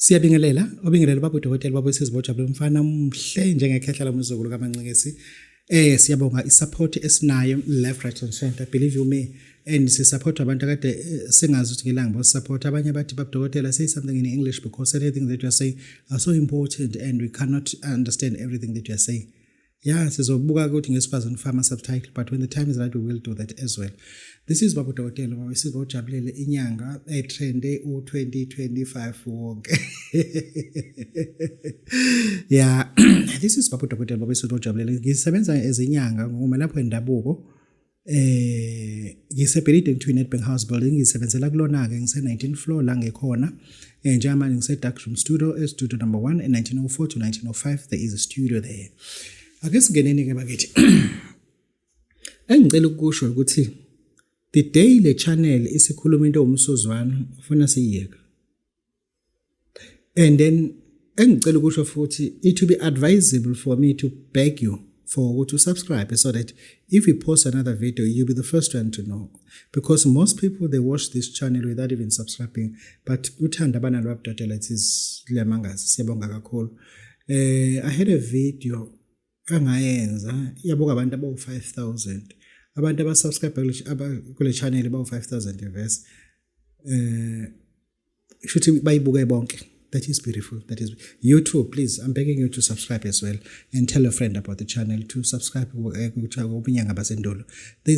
Siyabingelela, obingelela baba uDokotela baba Sisibojabule umfana mhle njengekhehla lomzukulu kaMancikisi. Siyabonga isupport esinayo left right and center, believe you me, and support abantu kade singazi ukuthi ngelanga bo support abanye bathi baba uDokotela say something in English because anything that you are saying are so important and we cannot understand everything that you are saying. Yeah, sizobuka ukuthi ngesifazane farmer subtitle, but when the time is right we will do that as well. This is baba uDokotela baba Sisibojabule inyanga trende u2025 wonke. Yeah, this is baba uDokotela baba Sisibojabule. Ngisebenza ezinyanga ngoma lapho endabuko. Ngisebeliding to Nedbank House building, ngisebenzela kulona ke ngise 19th floor la ngekhona. Njengamanje ngise Dark Room Studio, studio number 1 in 1904 to 1905 there is a studio there. Ake singeneni ke bakithi. Engicela ukusho ukuthi the day le channel isikhuluma into umsuzwana ufuna siyiyeka. And then engicela ukusho futhi it will be advisable for me to beg you for to subscribe so that if we post another video you'll be the first one to know, because most people they watch this channel without even subscribing, but uthanda abanalo babudodela it is lemangazi siyabonga kakhulu. I had a video angayenza yabuka abantu abawu 5000 abantu abasubscribe kule channel abawu 5000 invest should bayibuke bonke. That is beautiful. That is you too. Please, I'm begging you to subscribe as well and tell a friend about the channel to subscribe. There's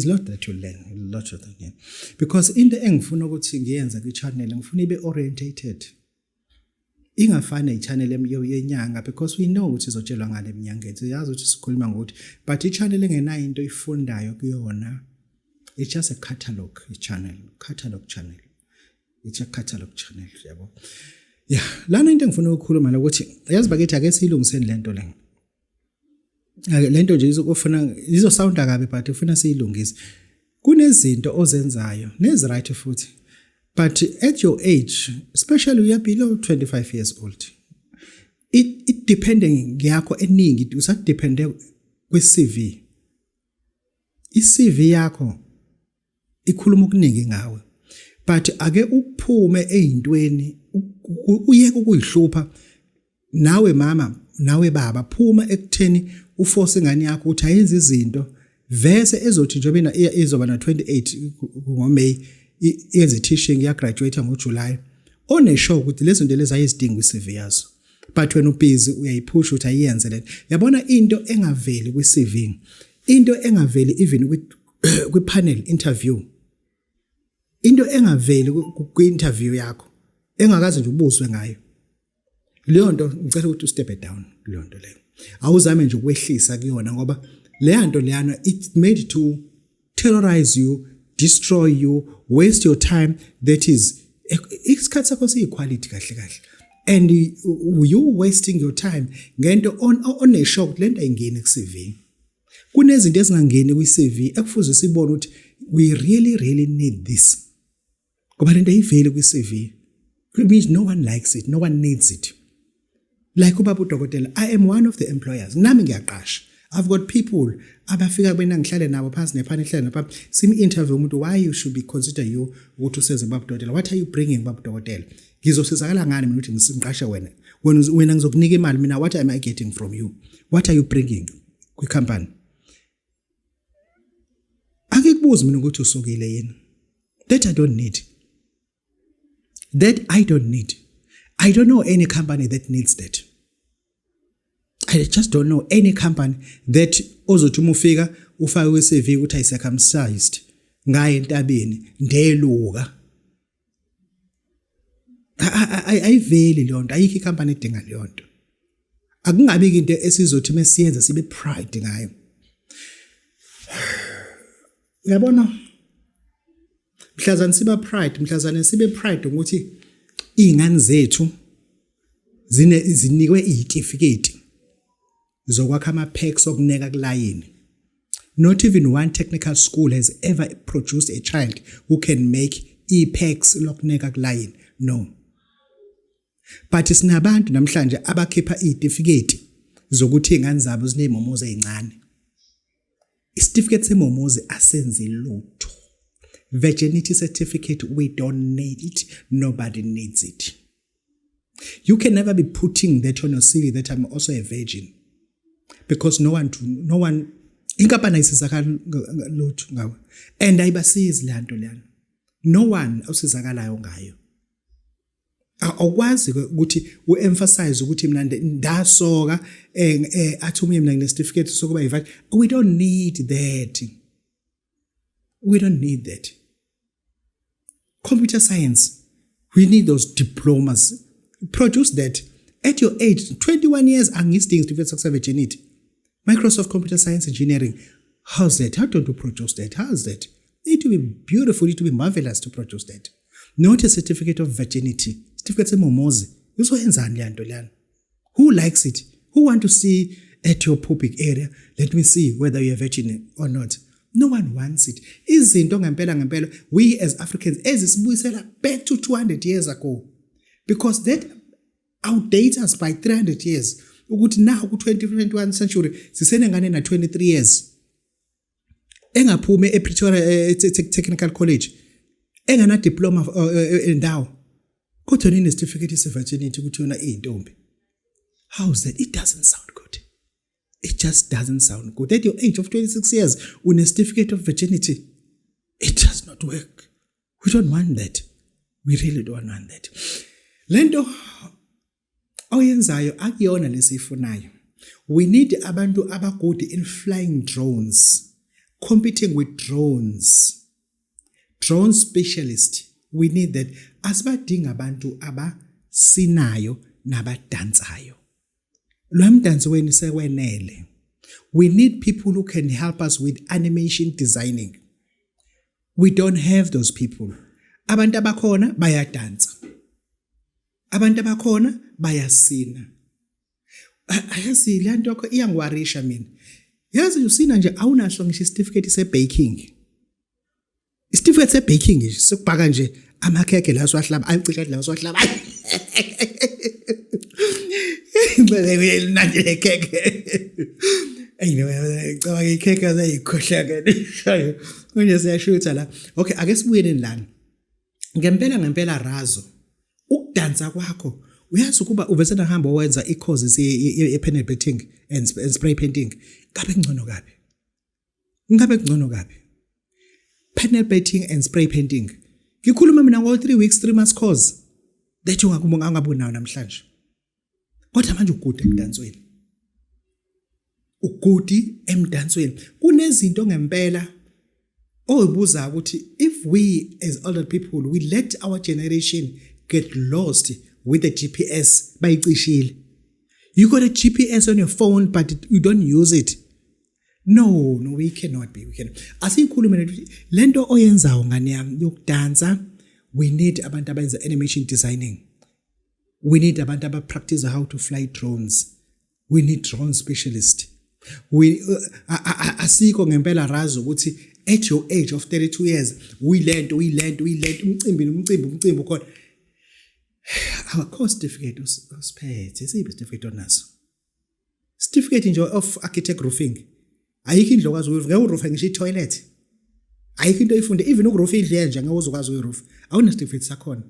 a lot that you learn, a lot of that. Because in the end, ngifuna ukuthi ngiyenza ku channel ngifuna ibe orientated. Ingafana i-channel yenyanga because we know ukuthi izotshelwa ngale eminyangeni. Siyazi ukuthi sikhuluma ngokuthi but i-channel engenayo into ifundayo kuyona. It's just a catalog channel. It's a catalog channel, yabo. Yeah, lana into engifuna ukukhuluma ukuthi yazi bakithi ake siyilungiseni lento le. Lento nje izokufuna izosounda kabi but ufuna siyilungise. Kunezinto ozenzayo nezi right futhi. But at your age, especially you are below 25 years old, it depending yakho eningi usadepende kwi-CV. I-CV yakho ikhuluma okuningi ngawe. But ake uphume ezintweni uyeke ukuyihlupha nawe mama nawe baba, phuma ekutheni uforce ingane yakho ukuthi ayenze izinto vese ezothi njengoba izoba na 28 ngoMay yenze teaching ya graduate ngoJuly oneshow ukuthi lezi zinto lezi ayizidinga kwi-CV yazo, but wena ubusy uyayiphusha ukuthi ayenze le. Yabona into engaveli kwi-CV, into engaveli even kwi-panel interview, into engaveli kwi-interview yakho engakaze nje ubuzwe ngayo, leyo nto ngicela ukuthi step down leyo nto leyo. Awuzame nje ukwehlisa kuyona ngoba leyo nto leyana it's made to terrorize you, destroy you, waste your time. That is isikhathi sakho siyiquality kahle kahle, and you wasting your time ngento on a shock lento ayingeni ku-CV. Kunezinto ezingangeni kwi-CV ekufuze sibone ukuthi we really need this ngoba lento ayiveli kwi-CV. It means no one likes it, no one needs it. Like ubaba uDokotela, I am one of the employers. Nami ngiyaqasha. I've got people abafika bena ngihlale nabo phansi nephani ngihlale nabo simi interview umuntu why you should be consider you ukuthi useze ubaba uDokotela. What are you bringing baba uDokotela? Ngizosizakala ngani mina ukuthi ngisinqashe wena? Wena ngizokunika imali mina, what am I getting from you? What are you bringing kwi company? Akikubuza mina ukuthi usukile yini. That I don't need. That I don't need. I don't know any company that needs that. I just don't know any company that ozothi umufika ufake kwi-CV ukuthi ay circumcised ngaye entabeni ndeluka. Ayiveli leyo nto, ayikho icompany edinga leyo nto. Akungabi into esizothi mesiyenza sibe pride ngayo. Uyabona? Mhlazana sibe pride ukuthi izingane zethu zinikwe izitifiketi zokwakha ama-packs okuneka kulayini. Not even one technical school has ever produced a child who can make e-packs lokuneka kulayini. No. But sinabantu namhlanje abakhipha izitifiketi zokuthi izingane zabo zinemomozo ezincane. Isitifiketi semomozo asenzi lutho. Virginity certificate, we don't need it. Nobody needs it. You can never be putting that on your CV that I'm also a virgin. Because no one, inkampani ayisizakala lutho ngawe. And ayibasizi le nto leyana. No one osizakalayo ngayo. Awukwazi ukuthi uemphasize ukuthi mina ndasoka athi umye mina nginesitifiketi sokuba yivat. We don't need that. We don't need that. Computer science, we need those diplomas. Produce that at your age, 21 years, angisidingi certificate of virginity. Microsoft Computer Science Engineering, how's that? How don't you produce that? How's that? It will be beautiful, it will be marvelous to produce that. Not a certificate of virginity. Certificate semomozi. Uzoyenzani le nto lana? Who likes it? Who want to see at your pubic area? Let me see whether you're virgin or not. No one wants it. Izinto ngempela, we as Africans, ezisibuyisela back to 200 years ago. Because that outdates us by 300 years. Ukuthi now ku-21st century sisenengane na 23 years. Engaphume ePretoria Technical College. Engana diploma endawo. Kodwa nini certificate of virginity ukuthi yona iyintombi. How's that? It doesn't sound good. It just doesn't sound good. At your age of 26 years, with a certificate of virginity, it does not work. We don't want that. We really don't want that. Lento oyenzayo akuyona lesifunayo. We need abantu abagood in flying drones, competing with drones. Drone specialist. We need that. Asibadinga abantu abasinayo nabadansayo. Lo mdanso wenu sekwenele. We need people who can help us with animation designing. We don't have those people. Abantu abakhona bayadansa. Abantu abakhona bayasina. Ayazi le nto yakho iyangiwarisha mina. Yazi usina nje awunaso ngisho certificate se-baking. Certificate se-baking nje sokubhaka nje amakhekhe la siwahlaba ayicishe la siwahlaba. Ngibele nanje khekhe. Anyway, ngicabanga ikhekhe azayikhohlaka nishayo. Kunje siyashutha la. Okay, ake sibuyele lana. Ngempela razo. Ukudansa kwakho uyazi ukuba uvesena hamba owenza i-courses ye-panel beating and spray painting. Ngabe ngcono kabi. Panel beating and spray painting. Ngikhuluma mina ngo 3 weeks 3 months course. That ungabunawo namhlanje. Kodwa manje ugude emdansweni. Ugudi emdansweni. Kunezinto ngempela oyibuza ukuthi if we as older people we let our generation get lost with the GPS bayicishile. You got a GPS on your phone but you don't use it. No, we cannot be. We cannot. Asikhulume lento oyenzayo ngane yami yokudansa. We need abantu abenza animation designing. We need abantu aba practice how to fly drones. We need drone specialists. We asikho ngempela razo ukuthi at your age of 32 years we learn umcimbi ukhona. Our course certificate osiphethe siphi certificate onaso. Certificate nje of architect roofing. Ayikho indlu okwazi ukuyiroof, ngeke uroof ngisho i-toilet. Ayikho into oyifunde even ukuroof indlu nje ngeke uzokwazi ukuyiroof. Awuna certificate sakhona.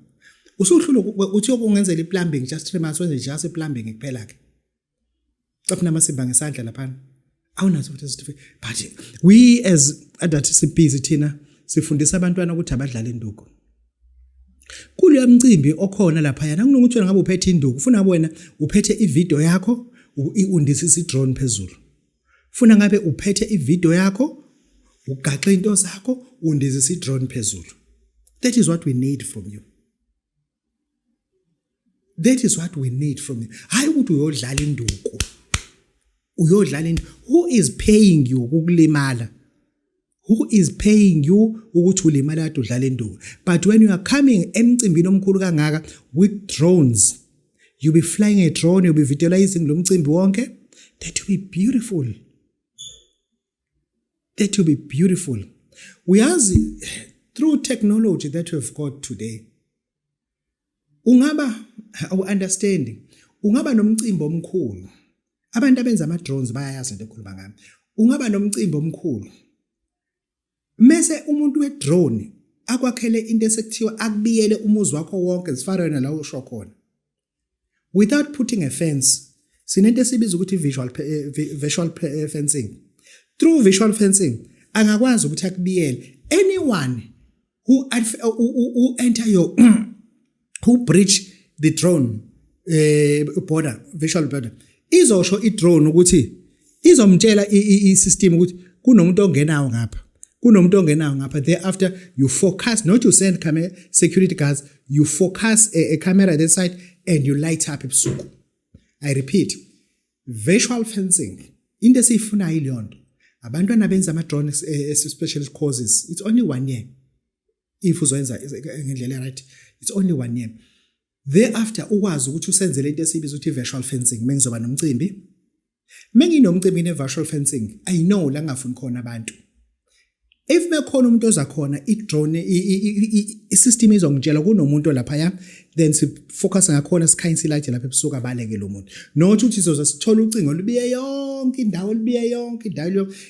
Usuhlula uthi ukungenzela i-plumbing just 3 months wenze just i-plumbing kuphela ke. Capna masimba ngesandla lapha. Awunazo certificate. But we as adults sibhizi thina sifundisa abantwana ukuthi abadlale induku. Kuleyo mcimbi okhona lapha yana kunokuthi ngabe uphethe induku ufuna wena uphethe ivideo yakho undisisa i-drone phezulu. Ufuna ngabe uphethe ivideo yakho ugaxe into zakho undisisa i-drone phezulu. That is what we need from you. That is what we need from you. Hayi ukuthi uyodlala induku. Who is paying you ukulimala? Who is paying you ukuthi ulimala kade udlala induku? But when you are coming emcimbini omkhulu kangaka with drones, you'll be flying a drone, you'll be visualizing lo mcimbi wonke. That will be beautiful. That will be beautiful. We are through technology that we've got today. Ungaba understanding. Ungaba nomcimbi omkhulu. Abantu abenza ama drones bayayazi into ekhuluma ngayo. Ungaba nomcimbi omkhulu. Mase umuntu we drone akwakhele into esekuthiwa akubiyele umuzi wakho wonke zifana nala usho khona. without putting a fence. Sinento esibiza ukuthi visual fencing. Through visual fencing, angakwazi ukuthi akubiyele anyone who enter your who breach the drone border, visual border. Izosho i-drone ukuthi izomtshela i-system ukuthi kunomuntu ongenayo ngapha. Thereafter you focus, not to send security guards, you focus a camera at that side and you light up ebusuku. I repeat, visual fencing into esiyifunayo ileyonto. Abantwana benza ama-drone special courses, it's only 1 year. If uzoyenza ngendlela right, it's only 1 year. Thereafter ukwazi ukuthi usenzele into esibiza ukuthi visual fencing. Mengizoba nomcimbi, menginomcimbi ne-visual fencing, I know la ngafuni khona abantu. If mekhona umuntu ozakhona i-drone i-system izongitshela kunomuntu lapha ya, then sifocus ngakhona sikhanyisa light lapha ebusuku abaleke lo muntu. Not ukuthi sizoza sithola ucingo lubiye yonke indawo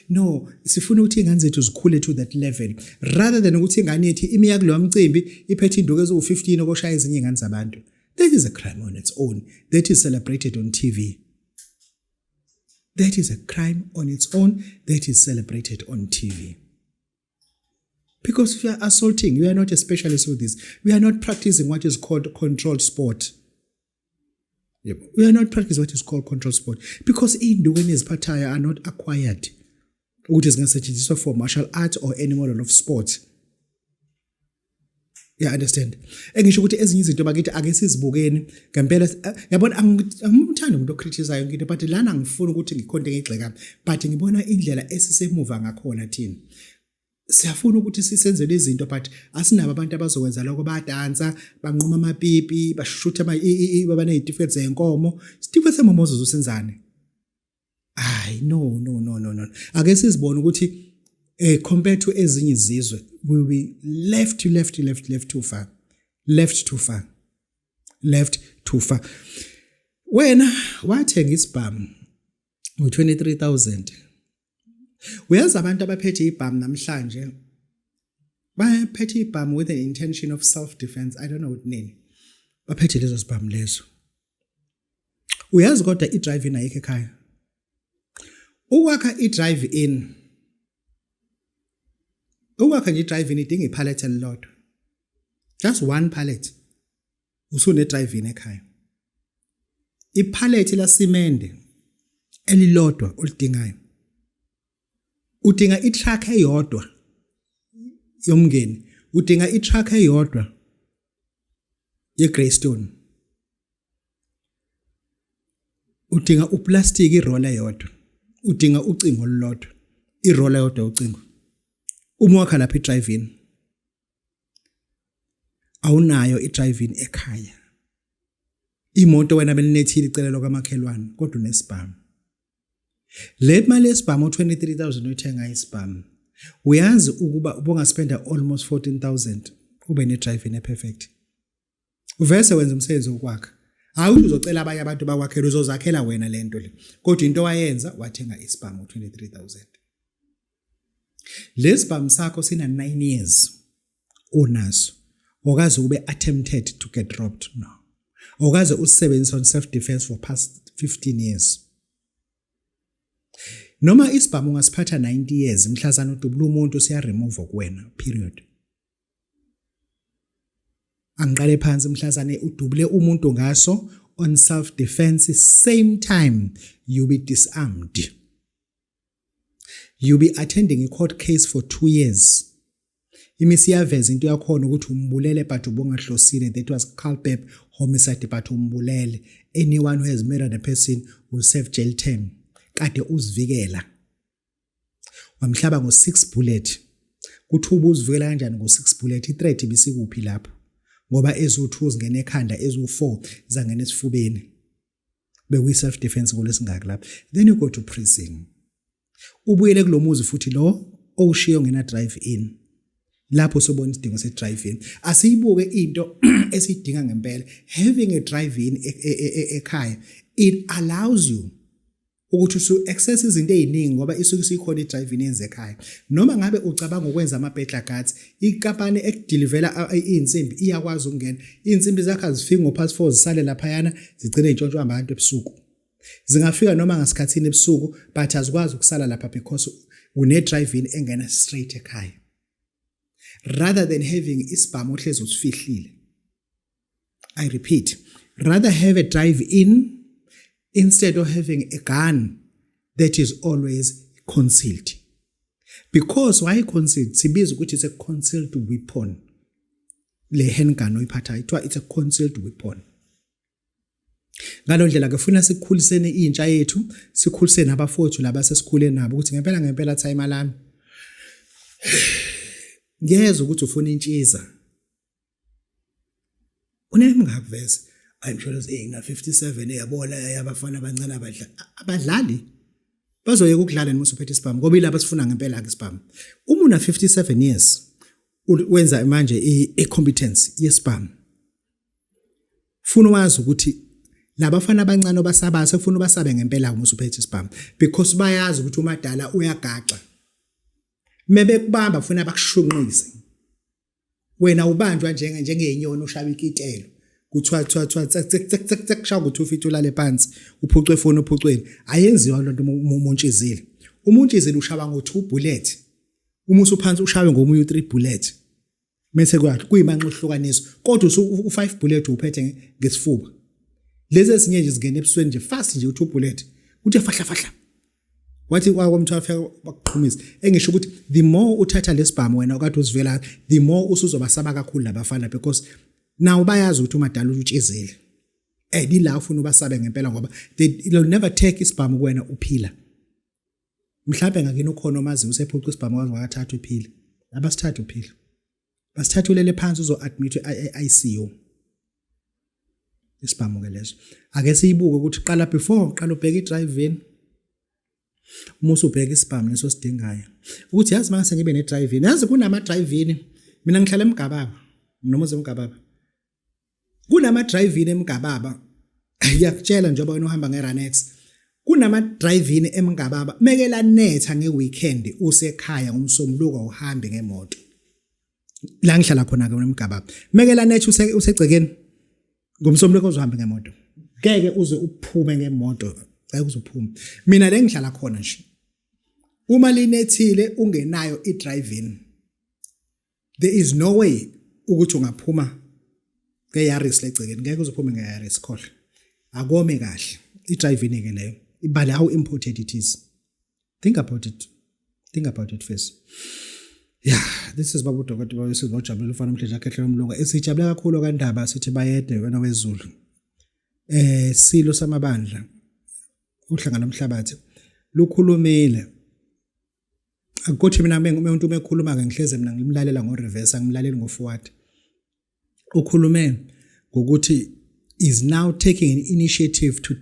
no, sifuna ukuthi ingane zethu zikhule to that level rather than ukuthi ingane yethu imiya kulo mcimbi iphethe induku eziwu-15 okoshaya ezinye ingane zabantu. That is a crime on its own. That is celebrated on TV. That is a crime on its own that is celebrated on TV. Because if you are assaulting, you are not a specialist with this. We are not practicing what is called controlled sport. Yep. We are not practicing what is called controlled sport. Because induku neziphathayo are not acquired. Which is going for martial arts or any model of sport. Yeah, understand. Engisho ukuthi ezinye izinto bakithi ake sizibukeni ngempela yabona angimthanda umuntu ocriticize ngithi but lana ngifuna ukuthi ngikhonde ngigxeka but ngibona indlela esisemuva ngakhona thina. Siyafuna ukuthi sisenzele izinto but asinabo abantu abazokwenza lokho badansa banquma amapipi bashutha babane izitifiketi zenkomo isitifiketi semomozo zosenzane. No. Ake sizibone ukuthi compared to ezinye izizwe we will be left too far. Wena wathenga isibhamu ngo-23,000. Uyazi abantu abaphethe ibhamu namhlanje baphethe ibhamu with an intention of self-defense. I don't know what nini. Baphethe lezo sibhamu lezo. Uyazi kodwa i-drive-in ayikho ekhaya. Ukwakha i-drive-in. Ukwakha nje i-drive-in idinga ipallet elilodwa. Just one pallet. Usune-drive-in ekhaya. Ipallet la simende elilodwa olidingayo. Udinga i-truck eyodwa yomngeni. Udinga i-truck eyodwa ye-Greystone. Udinga uplastic iroller eyodwa. Udinga ucingo olulodwa. Iroller eyodwa ucingo. Uma wakha lapha i-drive-in. Awunayo i-drive-in ekhaya. Imoto wena belinethile icelelo kamakhelwane kodwa unesibhamu. Le mali yesibhamu 23,000 uyithenga isibhamu. Uyazi ukuba ubongaspenda almost 14,000 ube ne-drive-in perfect. Uvese wenza umsebenzi wokwakha. Hayi uzocela abanye abantu bakwakhela uzozakhela wena lento le. Kodwa into wayenza wathenga isibhamu 23,000. Lesibhamu sakho sina 9 years unaso. Okaze ube attempted to get robbed no. Okaze usebenzisa on self defense for past 15 years. Noma isibhamu ungasiphatha 90 years mhlazana udubula umuntu siya remove kuwena period. Angiqale phansi mhlazane udubule umuntu ngaso on self defense same time you be disarmed. You be attending a court case for 2 years. Imisi yaveza into yakhona ukuthi umbulele but ubungahlosile. That was culpable homicide but umbulele. Anyone who has murdered a person will serve jail term. Kade uzivikela. Wamhlaba ngo6 bullet. Kuthi ubuzivikela kanjani ngo6 bullet? I-threat ibisikuphi lapho? Ngoba ezu2 zingene ekhanda ezu4 zangena esifubeni. Bekuyi self defense kolesingaka lapho. Then you go to prison. Ubuyele kulomuzi futhi lo owushiyo ngena drive in. Lapho sobona isidingo se drive in. Asiyibuke into esidinga ngempela. Having a drive in ekhaya, it allows you ukuthi usu access izinto eziningi ngoba isuke sikhona i-drive-in yenze ekhaya noma ngabe ucabanga ukwenza ama-battle guards ikampani ekudilivela insimbi iyakwazi ukungena insimbi zakhe azifiki ngo-past 4 zisale laphayana zigcine intshontshwa abantu ebusuku zingafika noma ngasikhathini ebusuku but azikwazi ukusala lapha because une-drive-in engena straight ekhaya rather than having isibhamu ohlezi usifihlile. I repeat, rather have a drive-in instead of having a gun that is always concealed. Because why concealed? Sibiza ukuthi it's a concealed weapon. Le handgun oyiphathayo it's a concealed weapon. Ngalo ndlela ke funa sikhulisene intsha yethu, sikhulisene abafowethu laba sesikhule nabo ukuthi ngempela time lami. Ngiyeza ukuthi ufuna intshiza. Unemngaki vese? I'm sure ngina 57 eyabona yabafana abancane abadlali. Bazoyeka ukudlala noma usuphethe isibhamu ngoba ilapha sifuna ngempela ke isibhamu. Uma una 57 years wenza manje i-competence yesibhamu. Funa wazi ukuthi labafana abancane obasaba sekufuna ubasabe ngempela uma usuphethe isibhamu because bayazi ukuthi umadala uyagaxa. Mebe kubamba funa bakushunqise. Wena ubanjwa njengenyoni ushaba ikitelo. Kuthiwa kushawa ukuthi ufite ulale phansi uphucwe phone uphucweni ayenziwa lonto umuntshizile umuntshizile ushaba ngo2 bullet uma usuphansi ushawe ngomunye u3 bullet mase kwathi kuyimanxa uhlukaniso kodwa u5 bullet uphethe ngesifuba lezi ezinye nje zingena ebusweni nje fast nje u2 bullet uthi fahla wathi kwamthiwa afika bakuqhumisa engisho ukuthi the more uthatha lesibhamu wena okade usivela the more usuzobasaba kakhulu labafana because now bayazi ukuthi umadala utshizile dila ufuna ubasabe ngempela ngoba they'll never take isibhamu kuwena uphila mhlawumbe ngakini ukhona omazi usephuca isibhamu kwazi wakathatha uphila abasithatha uphila basithatha ulele phansi uzo-admit e-ICU isibhamu ke leso ake siyibuke ukuthi qala before qala ubheka i-drive-in musu ubheka isibhamu leso sidingayo ukuthi yazi mase ngibe ne-drive-in yazi kunama-drive-in mina ngihlala eMgababa noma uzeMgababa kunama-drive-in eMgababa ngiyakutshela njengoba wena uhamba nge-Ranex kunama-drive-in eMgababa mekela netha ngeweekend usekhaya umsombuluko uhambe ngemoto la ngihlala khona ke eMgababa mekela netha usegcekeni ngomsombuluko uzohamba ngemoto ngeke uze uphume ngemoto ngeke uzuphume mina le ngihlala khona nje uma linethile ungenayo i-drive-in there is no way ukuthi ungaphuma ngeyaris legcekeni ngeke uzuphume ngeyaris khohle akome kahle i-drive-in ke leyo ibala how important it is think about it first yeah this is babu dokoti bawesi ngojabula ufana umhleja khehle umlunga esijabula kakhulu kandaba sithi bayede wena wezulu silo samabandla uhlangana nomhlabathi lukhulumile akuthi mina umuntu umekhuluma ke ngihleze mina ngimlalela ngo reverse angimlaleli ngo forward ukhulume ngokuthi is now taking an initiative to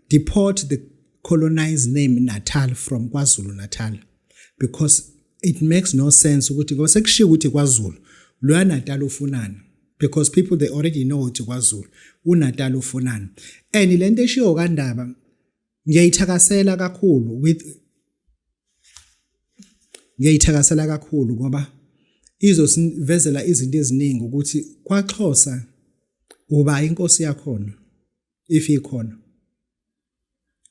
deport the colonized name Natal from KwaZulu Natal because it makes no sense ukuthi ngoba sekushiya ukuthi KwaZulu lo Natal ufunani because people they already know ukuthi KwaZulu uNatal ufunani and lento eshiyo kandaba ngiyayithakasela kakhulu ngoba izosivezela izinto eziningi ukuthi kwaXhosa uba inkosi yakhona if ikhona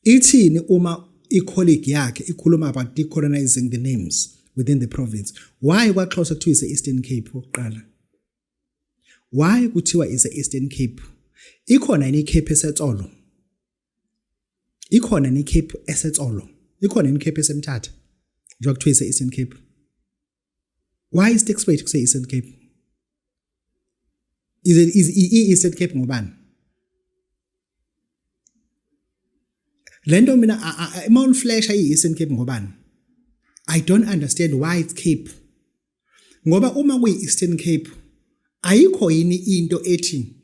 ithini uma i-colleague yakhe ikhuluma about decolonizing the names within the province why kwaXhosa kuthiwa is Eastern Cape oqala why kuthiwa is Eastern Cape ikhona yini iCape eseTsolo ikhona ni Cape eseTsolo ikhona ni Cape eseMthatha njengoba kuthiwa is Eastern Cape why is it expected to say Eastern Cape is Eastern Cape ngobani lento mina Mount Flash Eastern Cape ngobani I don't understand why it's Cape ngoba uma kuyi Eastern Cape ayikho yini into ethi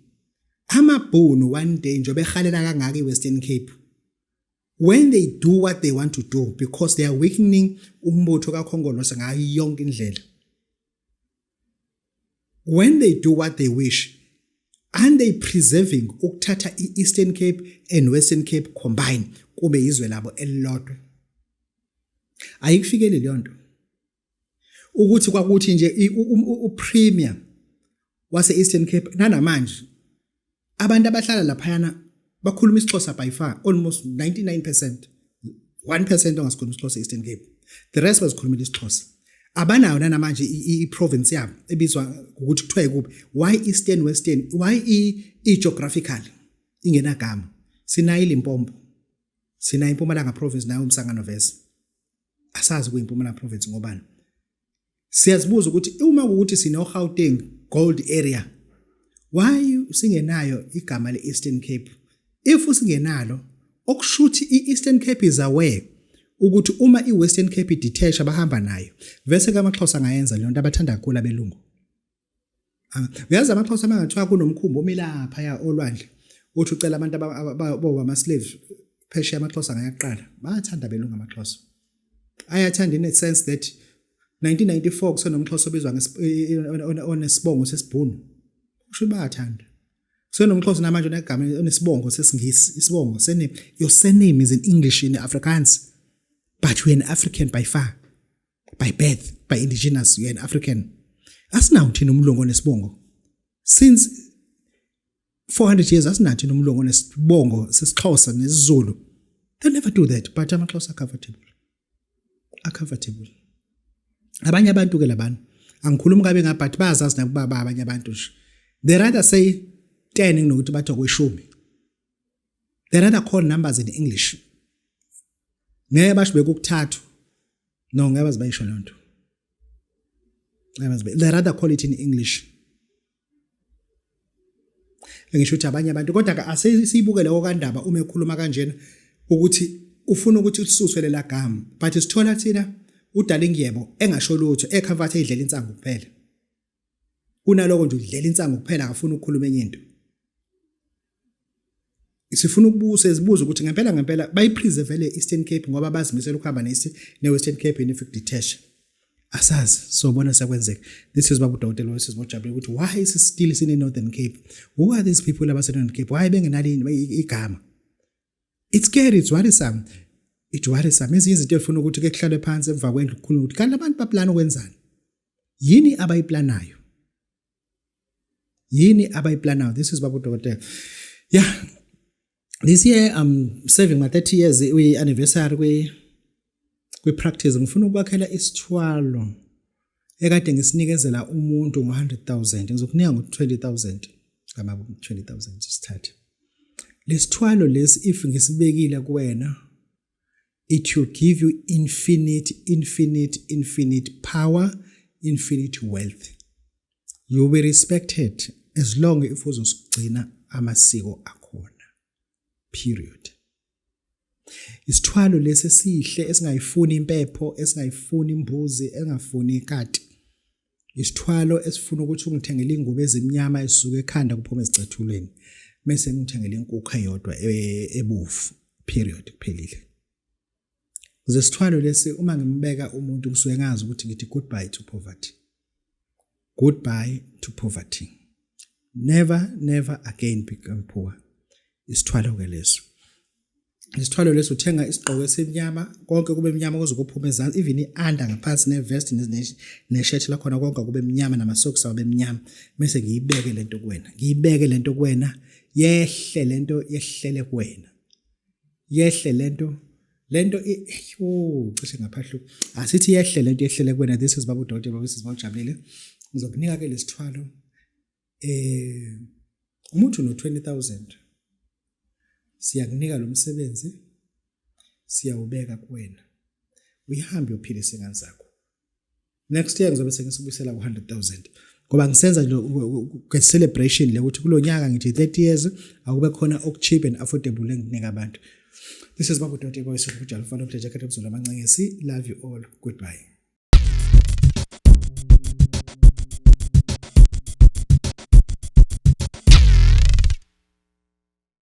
amabhunu one day njobe ehalela kangaka iWestern Cape when they do what they want to do because they are weakening umbutho kaKhongolose ngayo yonke indlela when they do what they wish and they preserving ukuthatha i-Eastern Cape and Western Cape combine kube izwe labo elilodwa. Ayikufikele leyo nto ukuthi kwakuthi nje upremier wase Eastern Cape nanamanje abantu abahlala laphayana bakhuluma isiXhosa by far almost 99%. 1% ongasikhuluma isiXhosa Eastern Cape, the rest bazikhuluma isiXhosa. Abanayo namanje i-province yabo ebizwa ukuthi kuthiwa kubi why Eastern Western, why geographical ingenagama. Sinayi Limpopo, sinayi iMpumalanga province nayo uMsangano West, asazi kuyiMpumalanga province ngobani. Siyazibuza ukuthi uma ukuthi sino Gauteng gold area, why singenayo igama le-Eastern Cape? If usingenalo okushuthi i-Eastern Cape is aware ukuthi uma i-Western Cape detach abahamba nayo vese kamaXhosa ngayenza leyo nto abathanda kakhulu abelungu. Uyazi amaXhosa mangathiwa kunomkhumbi omilapha ya olwandle uthi ucela abantu abama slave phesheya amaXhosa ngayaqala bayathanda abelungu amaXhosa. Ayathanda in a sense that 1994 kusenomXhosa obizwa onesibongo sesibhunu usho bayathanda. KusenomXhosa namanje onegama onesibongo sesingisi, isibongo surname. Your surname is in English, in Afrikaans, but you're an African by far, by birth, by indigenous. You're an African. Asinawo thina umlungu onesibongo since 400 years. Asinawo thina umlungu onesibongo sesiXhosa nesizulu. They never do that, but amaXhosa are comfortable. Abanye abantu ke labantu angikhulumi kabe ngabantu bayazazi nabo abanye abantu nje. They rather say 10 nokuthi bathi kweshumi. They rather call numbers in English. Ngeke basho bekukuthathu. No, ngeke bazibayisho le nto. They rather call it in English. Ngisho ukuthi abanye abantu kodwa ke asiyibukele okandaba uma ekhuluma kanjena ukuthi ufuna ukuthi ususwe lela gama, but isithola thina uDalingiyebo engasho lutho ekhavatha idlela insangu kuphela. Kunaloko nje udlela insangu kuphela akafuna ukukhuluma enye into. Sifuna ukubuza sibuza ukuthi ngempela bayipreserve le Eastern Cape ngoba bazimisela ukuhamba ne-Western Cape in effect detach. Asazi sobona sekwenzeka. This is babudokotela wesizibojabule ukuthi why is still in the Northern Cape? Who are these people abaseNorthern Cape? Why bengenalini igama? It's scary, it's worrisome. It's worrisome. Ezinye izinto efuna ukuthi ke kuhlalwe phansi emva kwendlu ukukhuluma ukuthi kanti abantu baplana ukwenzani? Yini abayiplanayo? Yini abayiplanayo? This is babudokotela. Yeah. This year I'm serving my 30 years anniversary kwi practice. Ngifuna ukwakhela isithwalo ekade ngisinikezela umuntu ngo100,000. Ngizokunika ngo20,000 kama 20,000 sithathe. Lesithwalo lesi if ngisibekile kuwena, it will give you infinite power, infinite wealth. You will be respected as long if uzosigcina amasiko akhona. Period. Isithwalo lesi sihle esingayifuni impepho, esingayifuni imbuzi, engafuni ikati. Isithwalo esifuna ukuthi ungithengele ingubo ezimnyama ezisuka ekhanda kuphuma ezicethulweni. Mase ngithengele inkukhu eyodwa ebufu. Period. Kuphelile. Isithwalo lesi uma ngimbeka umuntu kusuke ngazi ukuthi ngithi goodbye to poverty. Goodbye to poverty. Never again become poor. Isithwalo ke leso. Isithwalo leso uthenga isigqoko esimnyama, konke kube emnyama kuze kuphuma ezantsi, even ianda ngaphansi nevest neshirt lakhona konke kube emnyama namasocks abe emnyama. Bese ngiyibeke lento kuwena. Ngiyibeke lento kuwena, yehle lento yehlele kuwena. Yehle lento cishe ngaphahlu. Asithi yehle lento yehlele kuwena. This is babudokotela babesizibawujabulile. Ngizokunika ke lesithwalo umuntu no20,000. Siyakunika lo msebenzi, siyawubeka kuwena. Uyihambe uyophilisa ingane zakho. Next year ngizobe sengisubuyisela ku100,000. Ngoba ngisenza nje celebration le ukuthi kulonyaka ngithi 30 years akube khona okucheap and affordable enginika abantu. This is babudokotela babesizibawujabulile. Ufana uPleasure Khetho Mzola Mancenyesi. Love you all. Goodbye.